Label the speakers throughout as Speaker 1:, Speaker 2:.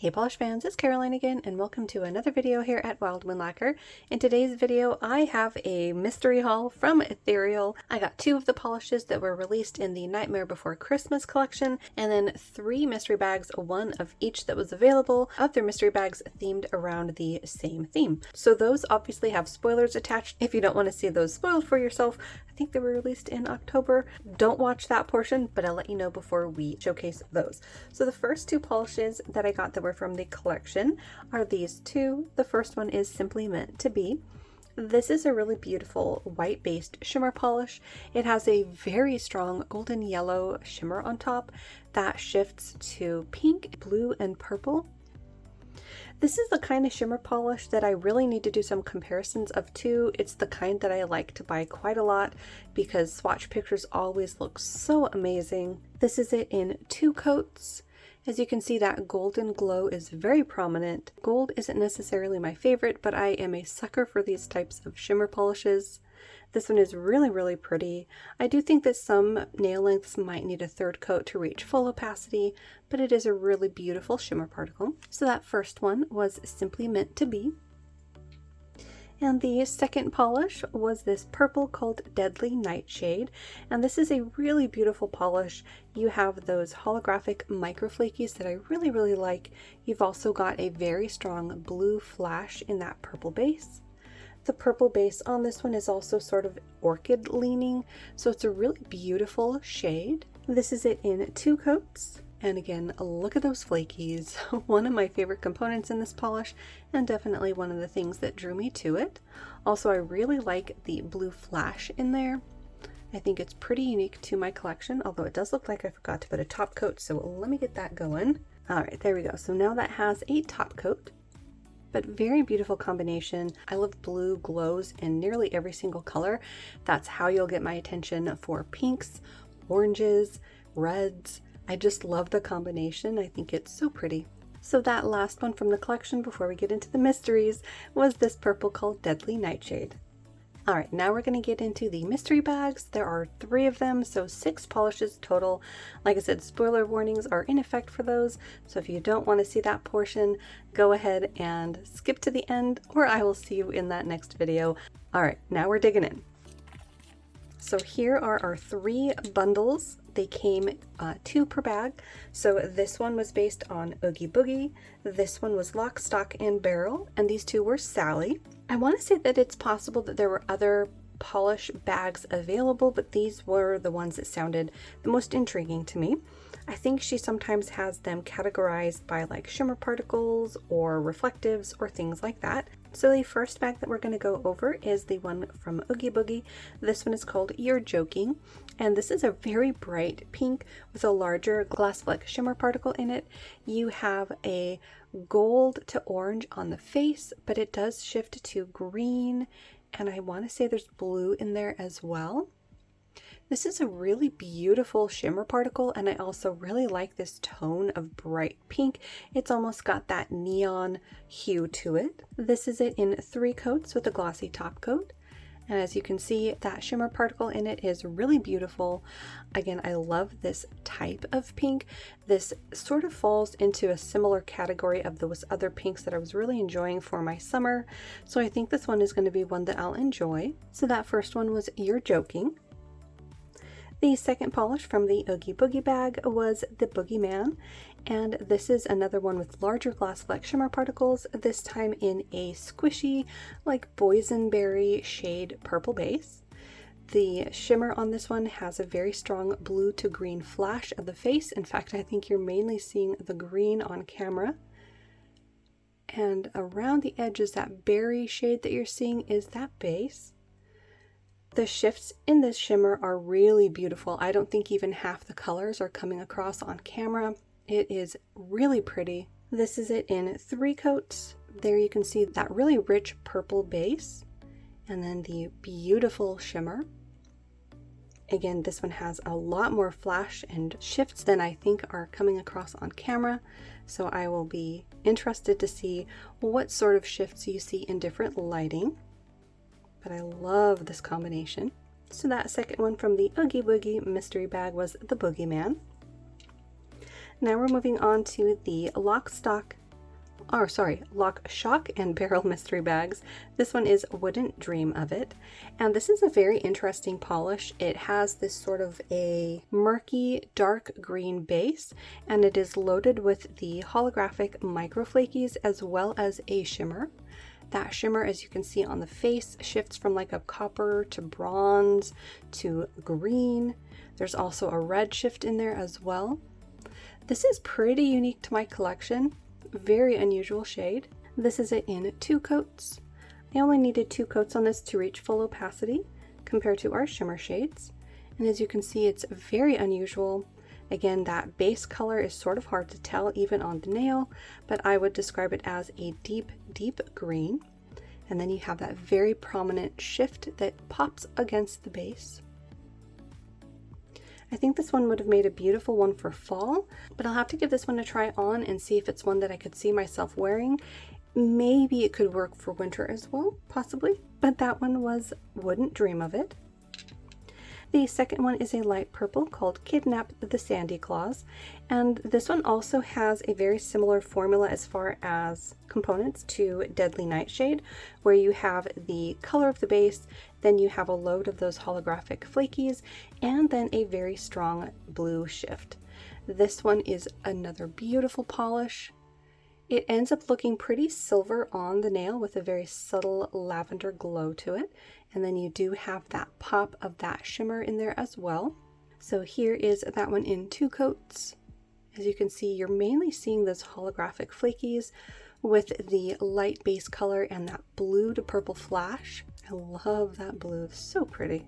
Speaker 1: Hey polish fans, it's Caroline again, and welcome to another video here at Wild Wind Lacquer. In today's video, I have a mystery haul from Ethereal. I got 2 of the polishes that were released in the Nightmare Before Christmas collection, and then 3 mystery bags, 1 of each that was available, of their mystery bags themed around the same theme. So those obviously have spoilers attached. If you don't want to see those spoiled for yourself, I think they were released in October. Don't watch that portion, but I'll let you know before we showcase those. So the first 2 polishes that I got that were from the collection are these 2. The first one is Simply Meant to Be. This is a really beautiful white based shimmer polish. It has a very strong golden yellow shimmer on top that shifts to pink, blue, and purple. This is the kind of shimmer polish that I really need to do some comparisons of too. It's the kind that I like to buy quite a lot because swatch pictures always look so amazing. This is it in 2 coats. As you can see, that golden glow is very prominent. Gold isn't necessarily my favorite, but I am a sucker for these types of shimmer polishes. This one is really pretty. I do think that some nail lengths might need a 3rd coat to reach full opacity, but it is a really beautiful shimmer particle. So that first one was Simply Meant to Be. And the second polish was this purple called Deadly Nightshade, and this is a really beautiful polish. You have those holographic microflakies that I really like. You've also got a very strong blue flash in that purple base. The purple base on this one is also sort of orchid leaning, so it's a really beautiful shade. This is it in 2 coats. And again, look at those flakies. One of my favorite components in this polish, and definitely one of the things that drew me to it. Also, I really like the blue flash in there. I think it's pretty unique to my collection, although it does look like I forgot to put a top coat, so let me get that going. Alright, there we go. So now that has a top coat, but very beautiful combination. I love blue glows in nearly every single color. That's how you'll get my attention for pinks, oranges, reds. I just love the combination. I think it's so pretty. So that last one from the collection before we get into the mysteries was this purple called Deadly Nightshade. Alright, now we're going to get into the mystery bags. There are 3 of them, so 6 polishes total. Like I said, spoiler warnings are in effect for those, so if you don't want to see that portion, go ahead and skip to the end, or I will see you in that next video. Alright, now we're digging in. So here are our 3 bundles. They came 2 per bag. So this one was based on Oogie Boogie, this one was Lock, Stock, and Barrel, and these 2 were Sally. I want to say that it's possible that there were other polish bags available, but these were the ones that sounded the most intriguing to me. I think she sometimes has them categorized by like shimmer particles or reflectives or things like that. So the first bag that we're going to go over is the one from Oogie Boogie. This one is called You're Joking, and this is a very bright pink with a larger glass fleck shimmer particle in it. You have a gold to orange on the face, but it does shift to green, and I want to say there's blue in there as well. This is a really beautiful shimmer particle, and I also really like this tone of bright pink. It's almost got that neon hue to it. This is it in 3 coats with a glossy top coat. And as you can see, that shimmer particle in it is really beautiful. Again, I love this type of pink. This sort of falls into a similar category of those other pinks that I was really enjoying for my summer. So I think this one is going to be one that I'll enjoy. So that first one was You're Joking. The second polish from the Oogie Boogie bag was the Boogeyman, and this is another one with larger glass fleck shimmer particles, this time in a squishy, like boysenberry shade purple base. The shimmer on this one has a very strong blue to green flash of the face. In fact, I think you're mainly seeing the green on camera. And around the edges, that berry shade that you're seeing is that base. The shifts in this shimmer are really beautiful. I don't think even half the colors are coming across on camera. It is really pretty. This is it in 3 coats. There you can see that really rich purple base and then the beautiful shimmer. Again, this one has a lot more flash and shifts than I think are coming across on camera. So I will be interested to see what sort of shifts you see in different lighting. But I love this combination. So that second one from the Oogie Boogie mystery bag was the Boogeyman. Now we're moving on to the Lock, Stock, Lock, Shock and Barrel mystery bags. This one is Wouldn't Dream of It. And this is a very interesting polish. It has this sort of a murky dark green base, and it is loaded with the holographic micro flakies as well as a shimmer. That shimmer, as you can see on the face, shifts from like a copper to bronze to green. There's also a red shift in there as well. This is pretty unique to my collection. Very unusual shade. This is it in 2 coats. I only needed 2 coats on this to reach full opacity compared to our shimmer shades. And as you can see, it's very unusual. Again, that base color is sort of hard to tell even on the nail, but I would describe it as a deep, deep green. And then you have that very prominent shift that pops against the base. I think this one would have made a beautiful one for fall, but I'll have to give this one a try on and see if it's one that I could see myself wearing. Maybe it could work for winter as well, possibly, but that one was Wouldn't Dream of It. The second one is a light purple called Kidnap the Sandy Claws, and this one also has a very similar formula as far as components to Deadly Nightshade, where you have the color of the base, then you have a load of those holographic flakies, and then a very strong blue shift. This one is another beautiful polish. It ends up looking pretty silver on the nail with a very subtle lavender glow to it. And then you do have that pop of that shimmer in there as well. So here is that one in 2 coats. As you can see, you're mainly seeing those holographic flakies with the light base color and that blue to purple flash. I love that blue, so pretty.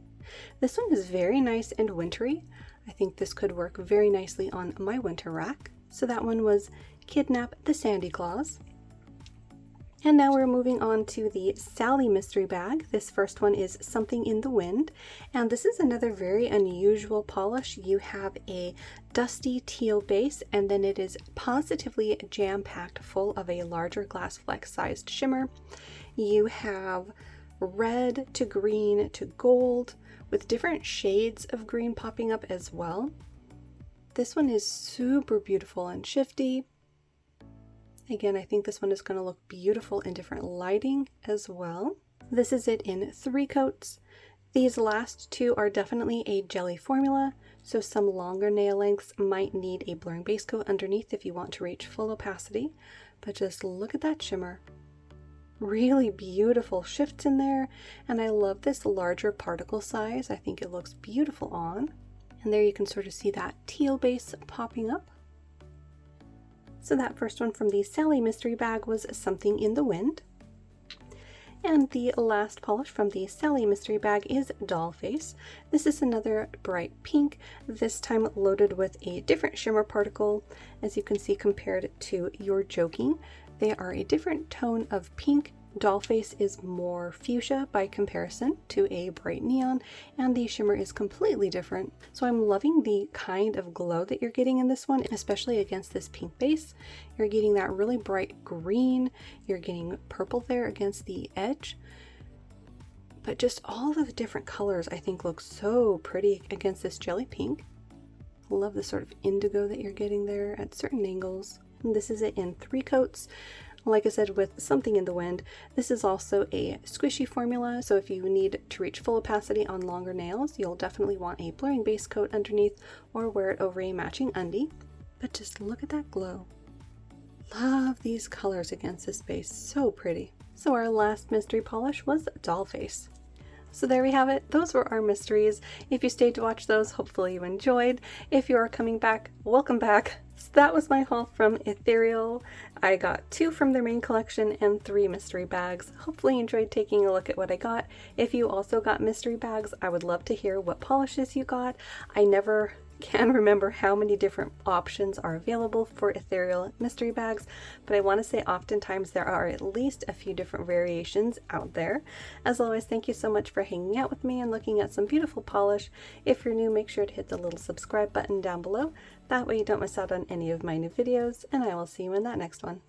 Speaker 1: This one is very nice and wintry. I think this could work very nicely on my winter rack. So that one was Kidnap the Sandy Claws. And now we're moving on to the Sally mystery bag. This first one is Something in the Wind, and this is another very unusual polish. You have a dusty teal base, and then it is positively jam-packed full of a larger glass flex sized shimmer. You have red to green to gold with different shades of green popping up as well. This one is super beautiful and shifty. Again, I think this one is going to look beautiful in different lighting as well. This is it in 3 coats. These last 2 are definitely a jelly formula, so some longer nail lengths might need a blurring base coat underneath if you want to reach full opacity. But just look at that shimmer. Really beautiful shifts in there, and I love this larger particle size. I think it looks beautiful on. And there you can sort of see that teal base popping up. So that first one from the Sally mystery bag was Something in the Wind. And the last polish from the Sally mystery bag is Dollface. This is another bright pink, this time loaded with a different shimmer particle. As you can see, compared to You're Joking, they are a different tone of pink. Dollface is more fuchsia by comparison to a bright neon, and the shimmer is completely different. So I'm loving the kind of glow that you're getting in this one, especially against this pink base. You're getting that really bright green, you're getting purple there against the edge. But just all of the different colors I think look so pretty against this jelly pink. I love the sort of indigo that you're getting there at certain angles. And this is it in 3 coats. Like I said, with Something in the Wind, this is also a squishy formula, so if you need to reach full opacity on longer nails, you'll definitely want a blurring base coat underneath or wear it over a matching undie. But just look at that glow. Love these colors against this base, so pretty. So our last mystery polish was Dollface. So there we have it. Those were our mysteries. If you stayed to watch those, hopefully you enjoyed. If you are coming back, welcome back. So that was my haul from Ethereal. I got 2 from their main collection and 3 mystery bags. Hopefully you enjoyed taking a look at what I got. If you also got mystery bags, I would love to hear what polishes you got. I never can remember how many different options are available for Ethereal mystery bags, but I want to say oftentimes there are at least a few different variations out there. As always, thank you so much for hanging out with me and looking at some beautiful polish. If you're new, make sure to hit the little subscribe button down below. That way you don't miss out on any of my new videos, and I will see you in that next one.